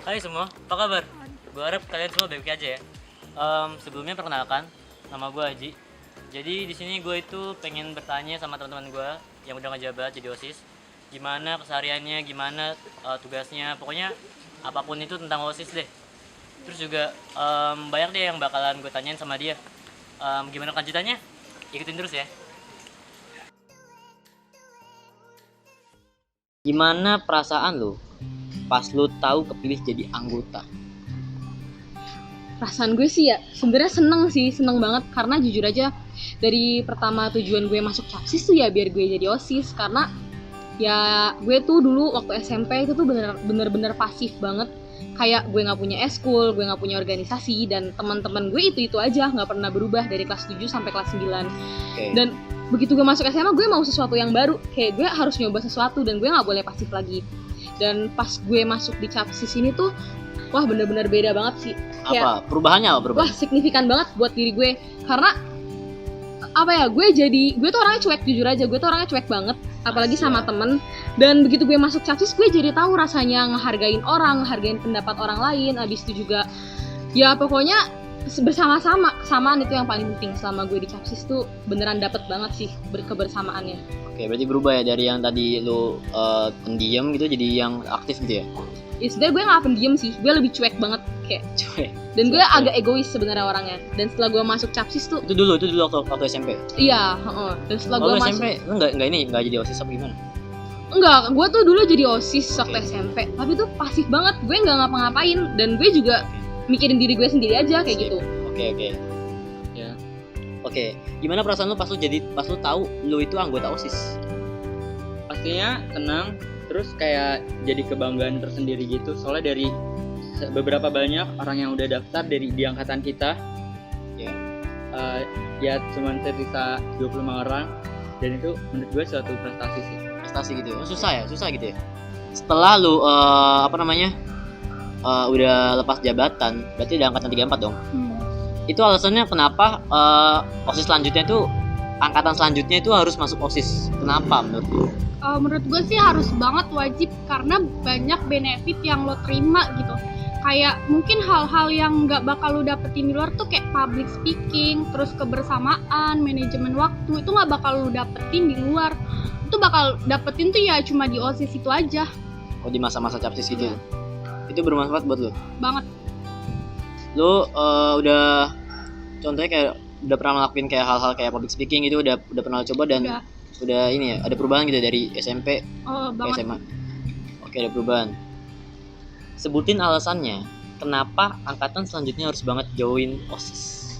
Hai semua, apa kabar? Gue harap kalian semua baik-baik aja ya. Sebelumnya perkenalkan, nama gue Haji. Jadi di sini gue itu pengen bertanya sama teman-teman gue yang udah ngejabat jadi OSIS, gimana kesehariannya, gimana tugasnya, pokoknya apapun itu tentang OSIS deh. Terus juga banyak deh yang bakalan gue tanyain sama dia. Gimana kelanjutannya? Ikutin terus ya. Gimana perasaan lo pas lo tahu kepilih jadi anggota? Perasaan gue sih ya sebenarnya seneng banget karena jujur aja dari pertama tujuan gue masuk Capsis tuh ya biar gue jadi OSIS, karena ya gue tuh dulu waktu SMP itu tuh bener-bener pasif banget, kayak gue nggak punya eskul, gue nggak punya organisasi, dan teman-teman gue itu aja, nggak pernah berubah dari kelas 7 sampai kelas 9. Dan begitu gue masuk SMA gue mau sesuatu yang baru, kayak gue harus nyoba sesuatu dan gue nggak boleh pasif lagi. Dan pas gue masuk di Capsis ini tuh wah bener-bener beda banget sih. Apa perubahannya? Wah signifikan banget buat diri gue, karena apa ya, gue tuh orangnya cuek, jujur aja gue tuh orangnya cuek banget, apalagi sama temen. Dan begitu gue masuk Capsis gue jadi tahu rasanya ngehargain orang, ngehargain pendapat orang lain. Abis itu juga ya pokoknya bersama-sama, kesamaan itu yang paling penting. Selama gue di Capsis tuh beneran dapet banget sih kebersamaannya. Oke, berarti berubah ya dari yang tadi lu pendiam gitu jadi yang aktif gitu ya? Ya sebenernya gue gak pendiam sih, gue lebih cuek banget kayak. Cuek. Dan gue agak egois sebenarnya orangnya. Dan setelah gue masuk Capsis tuh Itu dulu waktu SMP. iya, Dan setelah gue masuk SMP lu enggak jadi OSIS apa gimana? enggak, gue tuh dulu jadi OSIS waktu SMP, tapi tuh pasif banget, gue nggak ngapa-ngapain, dan gue juga mikirin diri gue sendiri aja kayak gitu. Oke. Ya. Oke, gimana perasaan lu pas lu tahu lu itu anggota OSIS? Pastinya senang, terus kayak jadi kebanggaan tersendiri gitu, soalnya dari beberapa banyak orang yang udah daftar di angkatan kita Ya. Ya cuman tersisa 25 orang, dan itu menurut gue suatu prestasi sih. Prestasi gitu ya? Susah gitu ya? Setelah lu udah lepas jabatan, berarti udah angkatan 34 dong? Itu alasannya kenapa OSIS selanjutnya itu, angkatan selanjutnya itu harus masuk OSIS? Kenapa menurut lu? Menurut gue sih harus banget, wajib, karena banyak benefit yang lo terima gitu. Kayak mungkin hal-hal yang nggak bakal lo dapetin di luar tuh kayak public speaking, terus kebersamaan, manajemen waktu, itu nggak bakal lo dapetin di luar. Itu bakal dapetin tuh ya cuma di OSIS itu aja. Oh, di masa-masa Capsis gitu? Itu bermanfaat buat lu? Banget. Lu udah contohnya kayak udah pernah ngelakuin kayak hal-hal kayak public speaking gitu, udah pernah coba dan udah ini ya, ada perubahan gitu dari SMP ke Banget. SMA? Oke, ada perubahan. Sebutin alasannya kenapa angkatan selanjutnya harus banget join OSIS.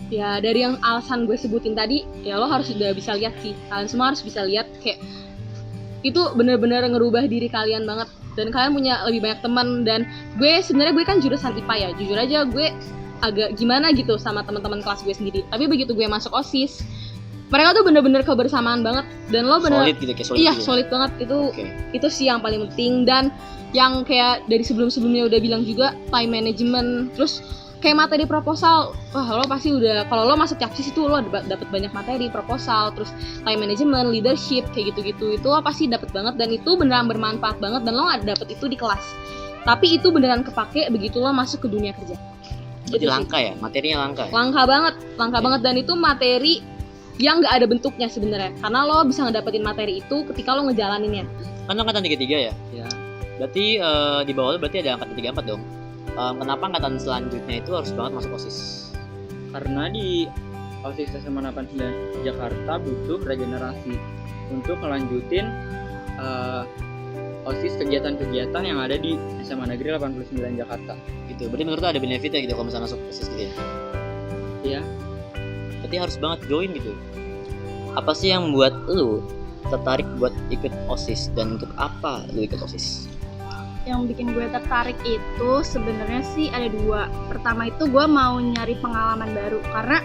Ya dari yang alasan gue sebutin tadi, ya lo harus udah bisa lihat sih, kalian semua harus bisa lihat kayak itu bener-bener ngerubah diri kalian banget, dan kalian punya lebih banyak teman. Dan gue sebenarnya gue kan jurusan IPA ya, jujur aja gue agak gimana gitu sama teman-teman kelas gue sendiri. Tapi begitu gue masuk OSIS, mereka tuh bener-bener kebersamaan banget, dan lo bener Solid gitu, kayak solid. iya gitu. solid banget itu. Oke. Itu sih yang paling penting. Dan yang kayak dari sebelumnya udah bilang juga, time management, terus kayak materi proposal, wah lo pasti udah, kalau lo masuk Capsis itu lo dapet banyak materi proposal, terus time management, leadership, kayak gitu-gitu, itu lo pasti dapet banget, dan itu beneran bermanfaat banget, dan lo gak dapet itu di kelas, tapi itu beneran kepake begitu lo masuk ke dunia kerja. Jadi langka ya, materinya langka. Langka banget, dan itu materi yang nggak ada bentuknya sebenarnya, karena lo bisa ngedapetin materi itu ketika lo ngejalaninnya. Kan angkatan 33 ya? Ya, Berarti di bawah lu berarti ada angkatan 34 dong. Kenapa angkatan selanjutnya itu harus banget masuk OSIS? karena di OSIS SMA 89 Jakarta butuh regenerasi untuk melanjutin OSIS kegiatan-kegiatan yang ada di SMA Negeri 89 Jakarta. Gitu. Berarti menurut lu ada benefitnya gitu kalau misalnya masuk OSIS gitu ya? Iya. Berarti harus banget join gitu. Apa sih yang membuat lu tertarik buat ikut OSIS, dan untuk apa lu ikut OSIS? Yang bikin gue tertarik itu sebenarnya sih ada dua. Pertama itu gue mau nyari pengalaman baru, karena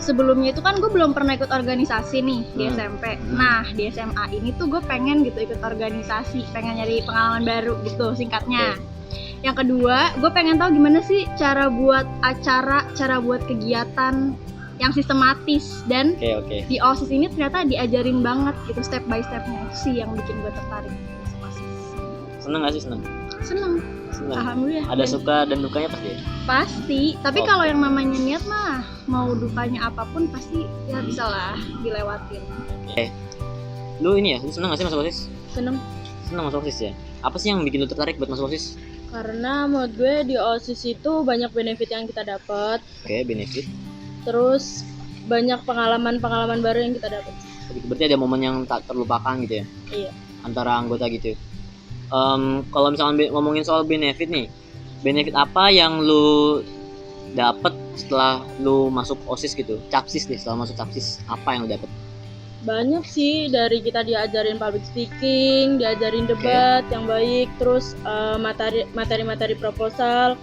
sebelumnya itu kan gue belum pernah ikut organisasi nih di SMP. Nah di SMA ini tuh gue pengen gitu ikut organisasi, pengen nyari pengalaman baru gitu singkatnya. Yang kedua, gue pengen tahu gimana sih cara buat acara, cara buat kegiatan yang sistematis, dan Oke. di OSIS ini ternyata diajarin banget gitu step by stepnya. Itu sih yang bikin gue tertarik. Seneng gak sih? Seneng. Seneng. Alhamdulillah. Ada suka dan dukanya pasti ya? Pasti, tapi Oke. kalau yang namanya niat mah mau dukanya apapun pasti ya bisa lah dilewatin. Lu ini ya, lu seneng gak sih masuk OSIS? Seneng. Seneng masuk OSIS ya? Apa sih yang bikin lu tertarik buat masuk OSIS? Karena menurut gue di OSIS itu banyak benefit yang kita dapat, Oke, benefit. terus banyak pengalaman-pengalaman baru yang kita dapat. Berarti ada momen yang tak terlupakan gitu ya? Iya. Antara anggota gitu. Kalau misalnya ngomongin soal benefit nih, benefit apa yang lu dapet setelah lu masuk OSIS gitu? Capsis deh, setelah masuk Capsis, apa yang lu dapet? Banyak sih, dari kita diajarin public speaking, diajarin debat yang baik, terus materi-materi proposal,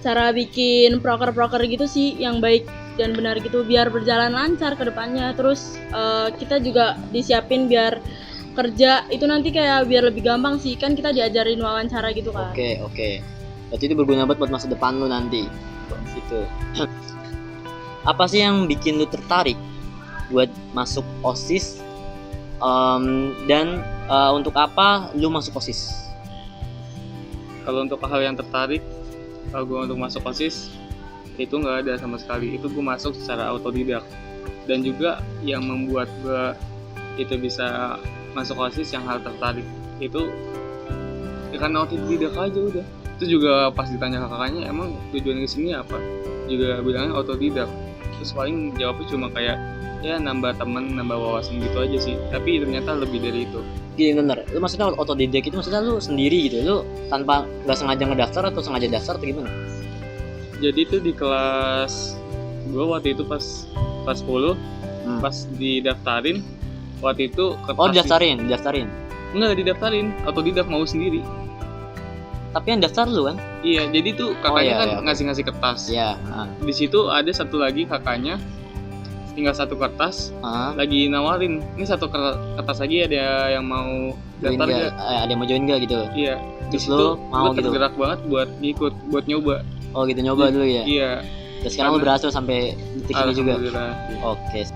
cara bikin proker-proker gitu sih yang baik dan benar gitu biar berjalan lancar ke depannya. Terus kita juga disiapin biar kerja itu nanti kayak biar lebih gampang sih, kan kita diajarin wawancara gitu kan. Oke. Berarti itu berguna banget buat masa depan lu nanti. Gitu. Apa sih yang bikin lu tertarik buat masuk OSIS? Dan untuk apa lu masuk OSIS? Kalau untuk hal yang tertarik, kalau gue untuk masuk OSIS itu nggak ada sama sekali. Itu gue masuk secara autodidak. Dan juga yang membuat gue itu bisa masuk OSIS yang hal tertarik itu ya karena autodidak aja udah. Itu juga pas ditanya kakaknya emang tujuan kesini apa, juga bilangnya autodidak. Terus paling jawabnya cuma kayak ya nambah teman, nambah wawasan gitu aja sih. Tapi ternyata lebih dari itu. Gini bener, lu maksudnya autodidak itu maksudnya lu sendiri gitu, lu tanpa nggak sengaja ngedaftar atau sengaja daftar atau gimana? Jadi itu di kelas gue waktu itu pas 10 pas didaftarin waktu itu kertas Oh didaftarin. enggak didaftarin, autodidak mau sendiri. Tapi yang daftar lu kan? Iya, jadi tuh kakaknya iya, kan iya. ngasih kertas. Iya. Di situ ada satu lagi kakaknya tinggal satu kertas lagi nawarin, ini satu kertas lagi ada yang mau Join daftar nggak? gak? Ada yang mau join gak gitu? Iya. Terus Di lu situ mau gue gitu? tergerak banget buat ngikut, buat nyoba. Oh gitu, nyoba dulu ya? Iya. Terus sekarang lu berhasil sampai detik ini juga? Alhamdulillah. Oke.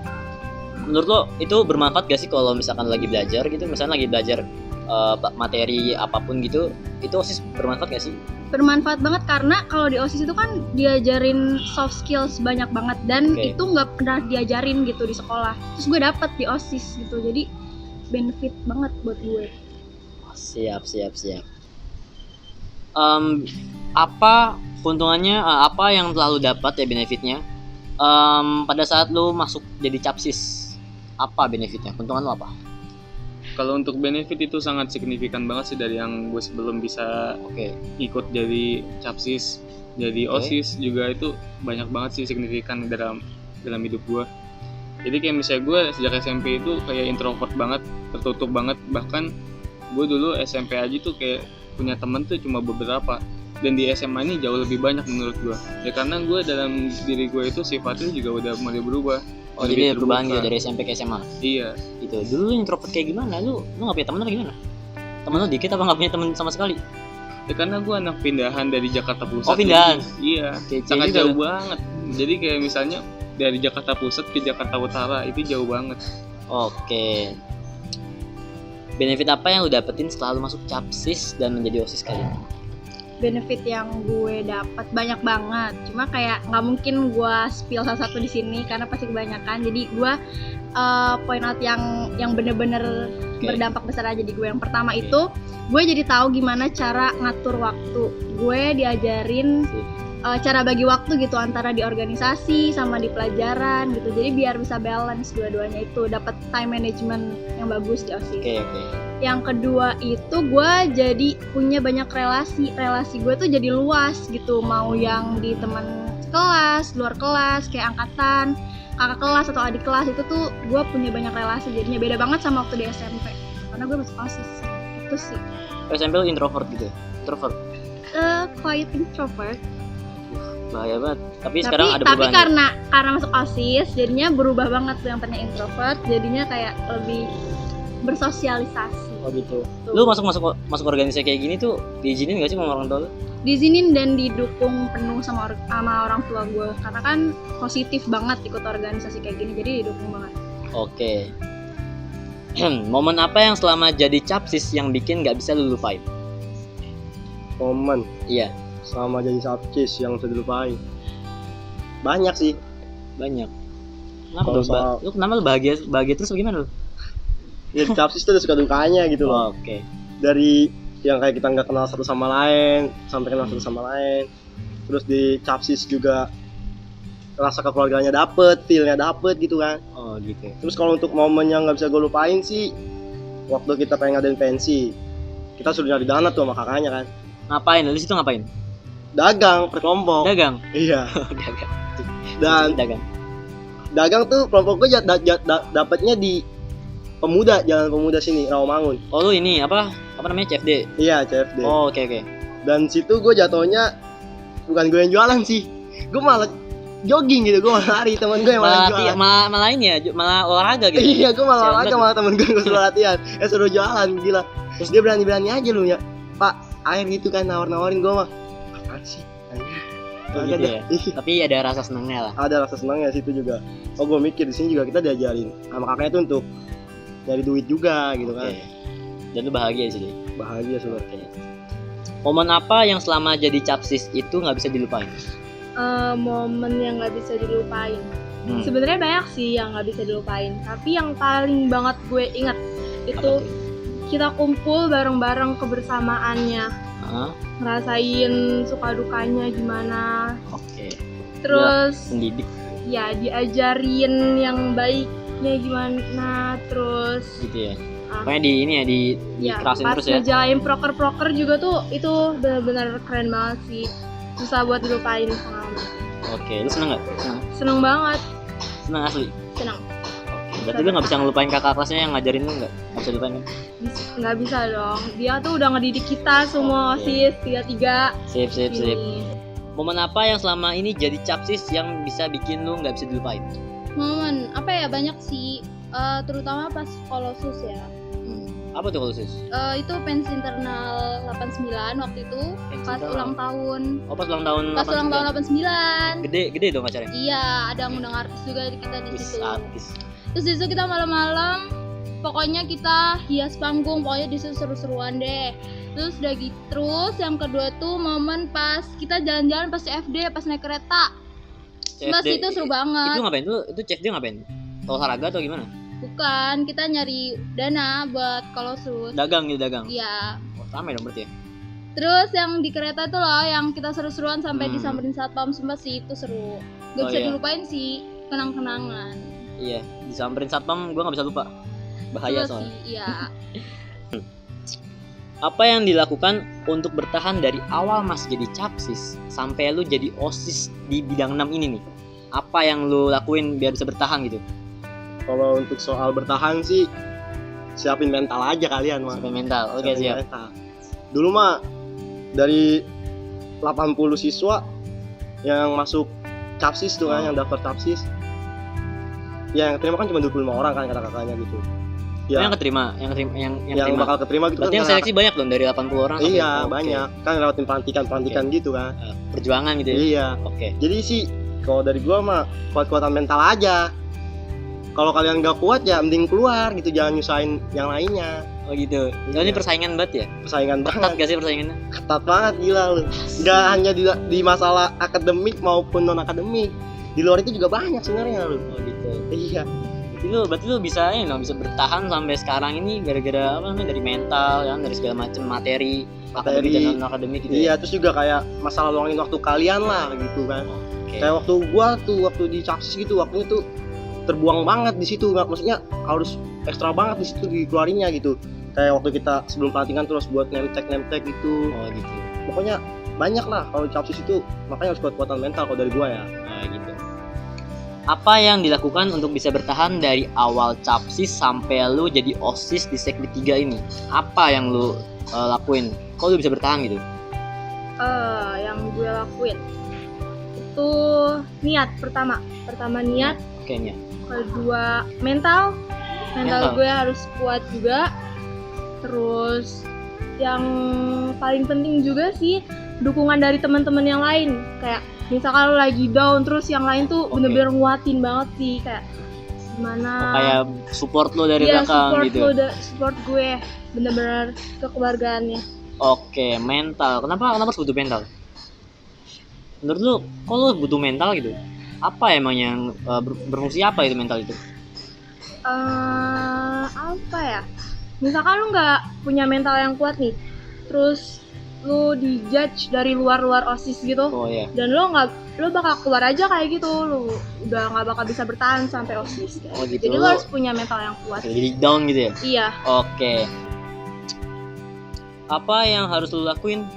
Menurut lo itu bermanfaat gak sih kalau misalkan lagi belajar gitu, misalnya lagi belajar materi apapun gitu, itu OSIS bermanfaat gak sih? Bermanfaat banget karena kalau di OSIS itu kan diajarin soft skills banyak banget dan Oke. itu nggak pernah diajarin gitu di sekolah. Terus gue dapet di OSIS gitu, jadi benefit banget buat gue. Siap. Apa keuntungannya, apa yang telah lu dapat ya benefitnya pada saat lu masuk jadi Capsis? Apa benefitnya? Keuntungan lu apa? Kalau untuk benefit itu sangat signifikan banget sih dari yang gue sebelum bisa Oke. ikut jadi Capsis, jadi Oke. OSIS juga itu banyak banget sih signifikan dalam hidup gue. Jadi kayak misalnya gue sejak SMP itu kayak introvert banget, tertutup banget, bahkan gue dulu SMP aja tuh kayak punya temen tuh cuma beberapa, dan di SMA ini jauh lebih banyak menurut gue. Ya karena gue dalam diri gue itu sifatnya juga udah mulai berubah. Oh Lebih jadi perubahan terbuka. gitu dari SMP ke SMA Iya. gitu. Dulu lu introvert kayak gimana? Lu gak punya teman apa gimana? Temen lu dikit apa gak punya teman sama sekali? Ya karena gue anak pindahan dari Jakarta Pusat. Oh, pindahan? Iya. Kece Sangat juga jauh lu. banget. Jadi kayak misalnya dari Jakarta Pusat ke Jakarta Utara itu jauh banget. Oke. Benefit apa yang lu dapetin setelah lu masuk Capsis dan menjadi OSIS kali ini? Benefit yang gue dapat banyak banget, cuma kayak nggak mungkin gue spill salah satu di sini karena pasti kebanyakan. Jadi gue point out yang bener-bener Oke. berdampak besar aja di gue. Yang pertama itu gue jadi tahu gimana cara ngatur waktu. Gue diajarin cara bagi waktu gitu antara di organisasi sama di pelajaran gitu. Jadi biar bisa balance dua-duanya itu, dapat time management yang bagus di OSIS. Oke. Yang kedua itu gue jadi punya banyak relasi gue tuh jadi luas gitu, mau yang di teman kelas, luar kelas, kayak angkatan, kakak kelas atau adik kelas, itu tuh gue punya banyak relasi, jadinya beda banget sama waktu di SMP karena gue masuk OSIS. Itu sih SMP lu introvert gitu? Introvert? quiet introvert. Bahaya banget. Tapi sekarang ada tapi perubahan. karena masuk OSIS jadinya berubah banget tuh, yang tadinya introvert jadinya kayak lebih bersosialisasi. Oh gitu. Tuh. Lu masuk organisasi kayak gini tuh diizinin gak sih sama orang tua lu? Diizinin dan didukung penuh sama orang tua gue karena kan positif banget ikut organisasi kayak gini, jadi didukung banget. Oke. Momen apa yang selama jadi Capsis yang bikin gak bisa lu lupain? momen Iya, selama jadi Sapcis yang bisa dilupain. Banyak sih. banyak. Kenapa Kalau tuh, soal- lu kenapa lu bahagia terus bagaimana lu? Ya di Sapcis tuh ada suka dukanya gitu loh. Oke. Dari yang kayak kita nggak kenal satu sama lain sampai kenal satu sama lain. Terus di Sapcis juga rasa kekeluarganya dapet, feel-nya dapet gitu kan. Oh gitu. Terus kalau untuk momen yang nggak bisa gue lupain sih, waktu kita pengen ngadain pensi, kita suruh nyari dana tuh sama kakaknya kan. Ngapain? Lu di situ ngapain? Dagang per kelompok. Dagang. Iya. Dagang. Dan Dagang. dagang tuh kelompok gue dapatnya di Pemuda, Jalan Pemuda sini, Rawamangun. Oh lu ini apa namanya CFD? Iya, CFD. Oh oke. Dan situ gue jatuhnya bukan gue yang jualan sih, gue malah jogging gitu, gue malah lari, teman gue yang malah jualan. Malah ini ya, malah olahraga gitu. Iya, gue malah Sialan olahraga, banget. malah temen gue suruh latihan, suruh jualan, gila. Terus dia berani aja lu ya, Pak, air gitu kan, nawarin gue mah, apaan sih? Oh, Agak gitu dah. ya? Tapi ada rasa senangnya lah. Ada rasa senangnya situ juga. Oh, gue mikir di sini juga kita diajarin sama kakaknya tuh untuk nyari duit juga gitu kan. Oke. Dan lu bahagia sih. Bahagia sebenarnya. Oke. Momen apa yang selama jadi Capsis itu nggak bisa dilupain? Momen yang nggak bisa dilupain. Hmm. Sebenarnya banyak sih yang nggak bisa dilupain, tapi yang paling banget gue inget Apa itu tuh? kita kumpul bareng-bareng kebersamaannya, Hah? ngerasain suka dukanya gimana, Oke. terus Pendidik ya diajarin yang baiknya gimana, terus gitu ya. Ah. Pokoknya di ini ya ya dikerasin pas terus ya. ngejalanin proker-proker juga tuh itu benar-benar keren banget sih, susah buat dilupain pengalaman. Oke, lu seneng nggak? Seneng banget, Seneng asli. seneng. Oke. Berarti lu nggak bisa ngelupain kakak kelasnya yang ngajarin lu nggak? Nggak bisa dilupain kan? Nggak bisa dong, dia tuh udah ngedidik kita semua Oke. OSIS 3-3 Sip. ini. Momen apa yang selama ini jadi Capsis yang bisa bikin lu nggak bisa dilupain? Momen apa ya, banyak sih, terutama pas Kolossus ya. Apa tuh kalau sis? Itu pensi internal 89 waktu itu Pensi pas internal. ulang tahun. Oh pas ulang tahun. Pas ulang tahun 89. Gede dong acaranya. Iya, ada ngundang artis juga kita di Wis, situ. artis. Terus di situ kita malam-malam, pokoknya kita hias panggung, pokoknya di situ seru-seruan deh. Terus udah gitu, terus yang kedua tuh momen pas kita jalan-jalan pas CFD, pas naik kereta. Pas itu seru banget. Itu ngapain? Itu CFD ngapain? Olahraga atau gimana? Bukan, kita nyari dana buat Kolossus. Dagang gitu, dagang. Iya. Oh, ramai dong berarti ya. Terus yang di kereta tuh loh, yang kita seru-seruan sampai Hmm. disamperin satpam, sumpah sih itu seru. Gak Oh, bisa iya. dilupain sih, kenang-kenangan. Iya, disamperin satpam gua nggak bisa lupa. Bahaya Seru soalnya. sih, iya. Apa yang dilakukan untuk bertahan dari awal Mas jadi Capsis sampai lu jadi OSIS di bidang 6 ini nih? Apa yang lu lakuin biar bisa bertahan gitu? Kalau untuk soal bertahan sih, siapin mental aja kalian mah. Sampai mental. Oke, Siapin siap. mental. Dulu mah dari 80 siswa yang masuk Capsis tuh kan, yang daftar Capsis. Ya yang terima kan cuma 25 orang kan kata-katanya gitu. Oh, yang keterima, yang yang terima. bakal keterima gitu Berarti yang kan. seleksi banyak dong dari 80 orang sampai- Iya, Oke. banyak. Kan lewatin pelantikan gitu kan. Perjuangan gitu ya. Iya. Oke. Jadi sih kalau dari gua mah kuat-kuatan mental aja. Kalau kalian nggak kuat ya mending keluar gitu, jangan nyusahin yang lainnya. Oh gitu. Iya. Ini persaingan banget ya? Persaingan Ketat banget, gak sih persaingannya? ketat banget gila lu. Nggak hanya di masalah akademik maupun non akademik. Di luar itu juga banyak sebenarnya lu. Oh gitu. Iya. Berarti lu bisa ini dong, bisa bertahan sampai sekarang ini gara-gara apa namanya, dari mental kan, dari segala macam materi akademik dan non akademik gitu. Iya, terus juga kayak masalah luangin waktu kalian lah gitu kan. Oke. Kayak waktu gua tuh waktu di Capsis gitu, waktunya tuh terbuang banget di situ, nggak, maksudnya harus ekstra banget di situ dikeluarinnya gitu. Kayak waktu kita sebelum pelantikan terus buat nemtek gitu. Oh gitu. Pokoknya banyak lah kalau di Capsis itu, makanya harus kuat-kuatan mental kalau dari gua ya. Nah, gitu. Apa yang dilakukan untuk bisa bertahan dari awal Capsis sampai lu jadi OSIS di Sekdi 3 ini? Apa yang lu lakuin? Kok lu bisa bertahan gitu? Yang gue lakuin itu niat pertama niat, Kayaknya. kedua mental Mental. gue harus kuat juga. Terus yang paling penting juga sih dukungan dari teman-teman yang lain, kayak misalkan lo lagi down terus yang lain tuh Oke. bener-bener nguatin banget sih, kayak gimana Kayak support lu dari ya, belakang support gitu. lo support gue bener-bener kekeluargaannya. Oke, mental. Kenapa harus butuh mental? Menurut lu, kok lu butuh mental gitu? Apa emang yang berfungsi apa itu mental itu? Apa ya? Misalkan lu nggak punya mental yang kuat nih, terus lu dijudge dari luar OSIS gitu, Oh ya. dan lu bakal keluar aja kayak gitu, lu udah nggak bakal bisa bertahan sampai OSIS. Oh gitu. Jadi lu harus punya mental yang kuat. Jadi down gitu ya? Iya. Oke. Apa yang harus lu lakuin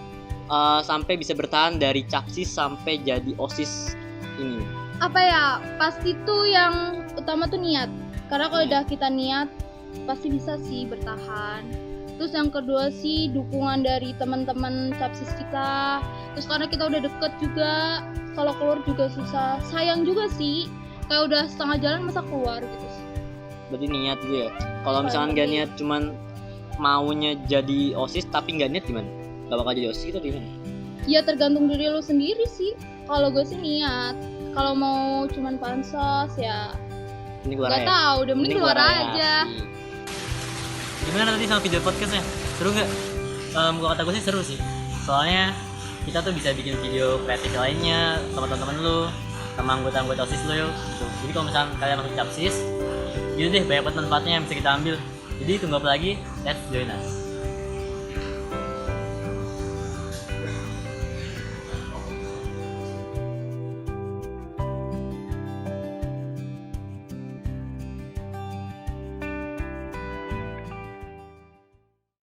sampai bisa bertahan dari CAPSIS sampai jadi OSIS ini? Apa ya, pasti tuh yang utama tuh niat. Karena kalau udah kita niat pasti bisa sih bertahan. Terus yang kedua sih dukungan dari teman-teman CAPSIS kita. Terus karena kita udah deket juga, kalau keluar juga susah. Sayang juga sih, kayak udah setengah jalan masa keluar gitu. Berarti niat gitu ya. Kalau misalkan gak niat cuman maunya jadi OSIS tapi gak niat gimana? Gak bakal jadi OSIS gitu gimana? Ya tergantung diri lu sendiri sih. Kalau gue sih niat. Kalau mau cuman pansos ya Ini keluar gak ya? tahu, udah mending keluar aja. Gimana tadi sama video podcastnya? Seru nggak? Gua kata gue sih seru sih. Soalnya kita tuh bisa bikin video kreatif lainnya sama teman-teman lu, sama anggota-anggota OSIS lu gitu. Jadi kalau misalnya kalian masuk CAPSIS, yaudah deh banyak banget manfaatnya yang bisa kita ambil. Jadi tunggu apa lagi? Let's join us.